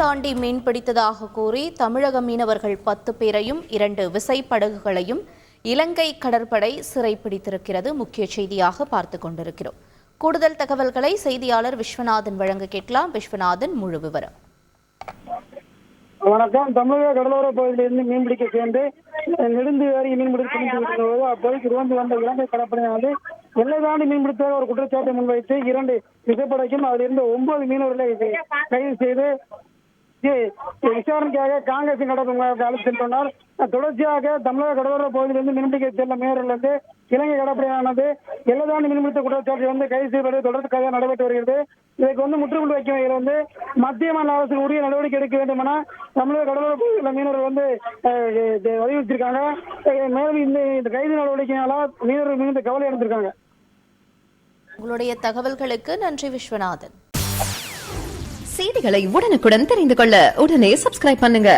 தாண்டி மீன்பிடித்ததாக கூறி தமிழக மீனவர்கள் 10 பேரையும் 2 விசைப்படகுகளையும் இலங்கை கடற்படை சிறைப்பிடித்திருக்கிறது. முக்கிய செய்தியாக பார்த்துக் கொண்டிருக்கிறோம். கூடுதல் தகவல்களை செய்தியாளர் விஸ்வநாதன் வழங்க கேட்கலாம். விஸ்வநாதன், முழு விவரம். வணக்கம். தமிழக கடலோர பகுதியிலிருந்து மீன்பிடிக்க சேர்ந்து நெடுந்துவேரி மீன்பிடித்து அப்போது வந்த இலங்கை கடற்படையானது எல்லை தாண்டி மீன்பிடித்த ஒரு குற்றச்சாட்டை முன்வைத்து 2 விசைப்படைக்கும் அதிலிருந்து 9 மீனவர்களை கைது செய்து விசாரணைக்காக காங்கிரசின் கடற்படை அழைத்து சென்றுள்ளார். தொடர்ச்சியாக தமிழக கடலோர பகுதியிலிருந்து மீன்பிடிக்க செல்ல மீனவர்களிருந்து இலங்கை கடற்படையானது எல்லை தாண்டி மீன்பிடித்த குற்றச்சாட்டை கைது செய்வது தொடர்ச்சியாக நடைபெற்று வருகிறது. இதற்கு முற்றுப்புள்ளி வைக்கும் வகையில் மத்திய மாநில அரசு உரிய நடவடிக்கை எடுக்க வேண்டும் என தமிழக கடலோர பகுதியில் மீனவர்கள் வலியுறுத்தியிருக்காங்க. மேலும் இந்த கைது நடவடிக்கையால மீனவர்கள் மிகுந்த கவலை அடைந்திருக்காங்க. உங்களுடைய தகவல்களுக்கு நன்றி விஸ்வநாதன். செய்திகளை உடனுக்குடன் தெரிந்து கொள்ள உடனே சப்ஸ்கிரைப் பண்ணுங்க.